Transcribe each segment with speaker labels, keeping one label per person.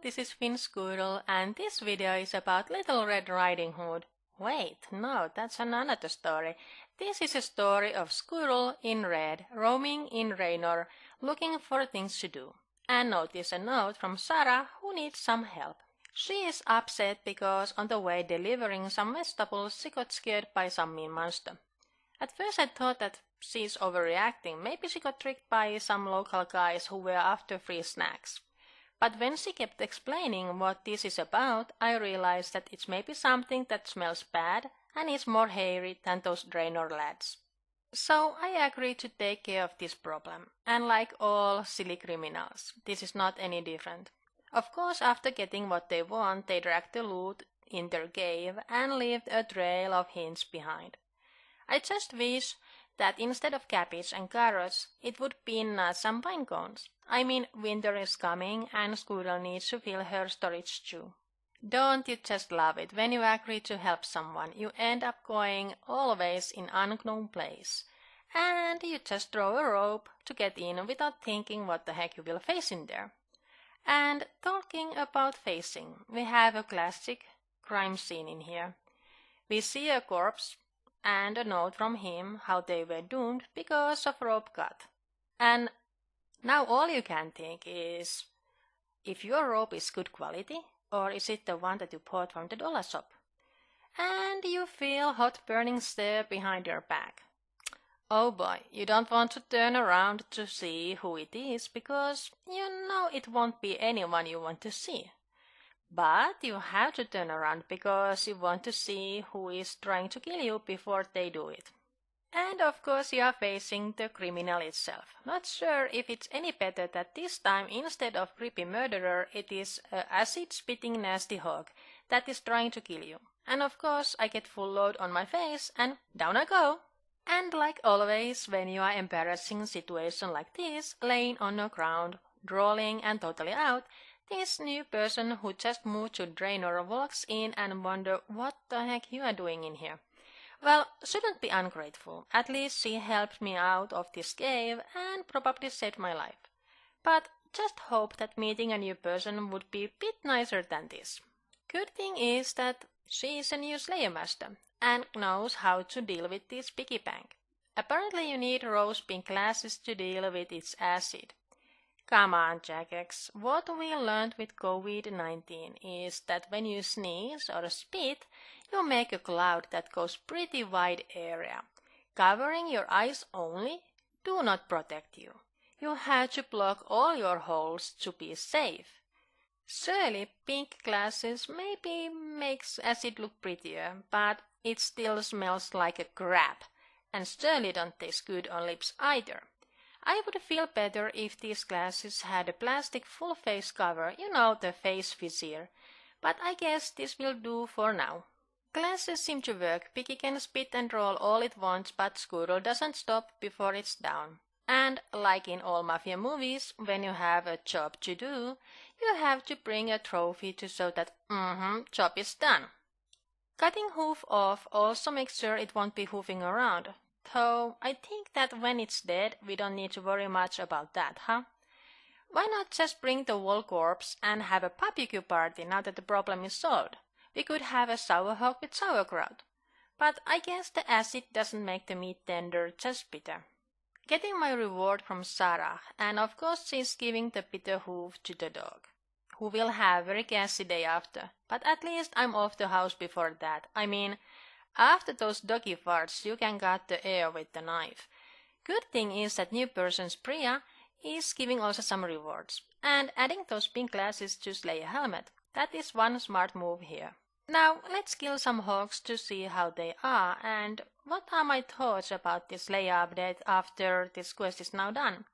Speaker 1: this is Finsquirrel and this video is about Little Red Riding Hood. Wait, no, that's another story. This is a story of Squirrel in Red roaming in Draynor looking for things to do. And notice a note from Sarah who needs some help. She is upset because on the way delivering some vegetables she got scared by some mean monster. At first I thought that she's overreacting. Maybe she got tricked by some local guys who were after free snacks. But when she kept explaining what this is about, I realized that it's maybe something that smells bad and is more hairy than those Draynor lads. So I agreed to take care of this problem, and like all silly criminals, this is not any different. Of course, after getting what they want, they drag the loot in their cave and leave a trail of hints behind. I just wish that instead of cabbage and carrots, it would be nuts and pine cones. I mean, winter is coming and Squirrel needs to fill her storage too. Don't you just love it? When you agree to help someone, you end up going always in unknown place. And you just throw a rope to get in without thinking what the heck you will face in there. And talking about facing, we have a classic crime scene in here. We see a corpse and a note from him how they were doomed because of rope cut. And now all you can think is if your rope is good quality or is it the one that you bought from the dollar shop? And you feel hot burning stare behind your back. Oh boy, you don't want to turn around to see who it is because you know it won't be anyone you want to see. But you have to turn around because you want to see who is trying to kill you before they do it. And of course you are facing the criminal itself. Not sure if it's any better that this time instead of creepy murderer it is a acid-spitting nasty hog that is trying to kill you. And of course I get full load on my face and down I go. And like always when you are embarrassing situation like this, laying on the ground, drooling and totally out, this new person who just moved to Draynor walks in and wonder what the heck you are doing in here. Well, shouldn't be ungrateful. At least she helped me out of this cave and probably saved my life. But just hope that meeting a new person would be a bit nicer than this. Good thing is that she is a new Slayer Master and knows how to deal with this piggy bank. Apparently you need rose pink glasses to deal with its acid. Come on, Jagex. What we learned with COVID-19 is that when you sneeze or spit, you make a cloud that goes pretty wide area. Covering your eyes only do not protect you. You have to block all your holes to be safe. Surely pink glasses maybe makes acid look prettier, but it still smells like a crap, and surely don't taste good on lips either. I would feel better if these glasses had a plastic full face cover, you know, the face vizier. But I guess this will do for now. Glasses seem to work. Piggy can spit and roll all it wants, but Squirrel doesn't stop before it's down. And like in all mafia movies, when you have a job to do, you have to bring a trophy to show that, job is done. Cutting hoof off also makes sure it won't be hoofing around. Though I think that when it's dead, we don't need to worry much about that, huh? Why not just bring the whole corpse and have a barbecue party now that the problem is solved? We could have a sour hog with sauerkraut. But I guess the acid doesn't make the meat tender, just bitter. Getting my reward from Sarah, and of course she's giving the bitter hoof to the dog, who will have a very gassy day after. But at least I'm off the house before that. I mean, after those doggy farts, you can cut the air with the knife. Good thing is that new person's Priya is giving also some rewards. And adding those pink glasses to Slayer helmet. That is one smart move here. Now let's kill some hogs to see how they are and what are my thoughts about this Slayer update after this quest is now done.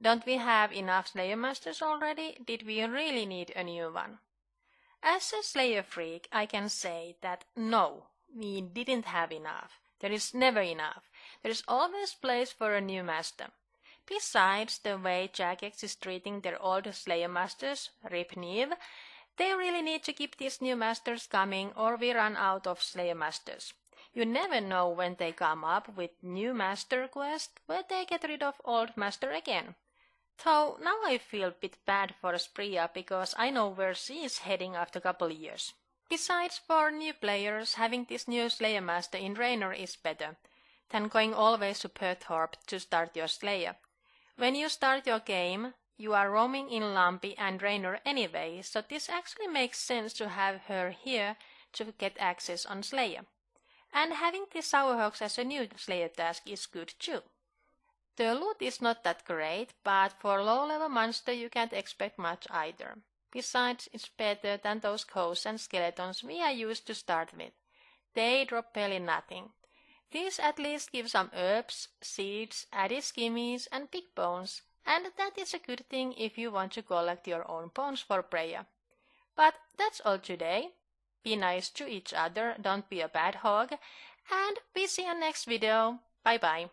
Speaker 1: Don't we have enough Slayer Masters already? Did we really need a new one? As a Slayer freak, I can say that no. We didn't have enough. There is never enough. There is always place for a new master. Besides the way Jagex is treating their old Slayer Masters, Rip Neve, they really need to keep these new masters coming or we run out of Slayer Masters. You never know when they come up with new master quest where they get rid of old master again. Though now I feel a bit bad for Spria because I know where she is heading after a couple years. Besides, for new players, having this new Slayer Master in Draynor is better than going always to Porcine to start your Slayer. When you start your game, you are roaming in Lumpy and Draynor anyway, so this actually makes sense to have her here to get access on Slayer. And having the Sourhawks as a new Slayer task is good too. The loot is not that great, but for low-level monster you can't expect much either. Besides, it's better than those ghosts and skeletons we are used to start with. They drop barely nothing. These at least give some herbs, seeds, added skimmies and big bones, and that is a good thing if you want to collect your own bones for prayer. But that's all today. Be nice to each other, don't be a bad hog, and we see you next video. Bye bye.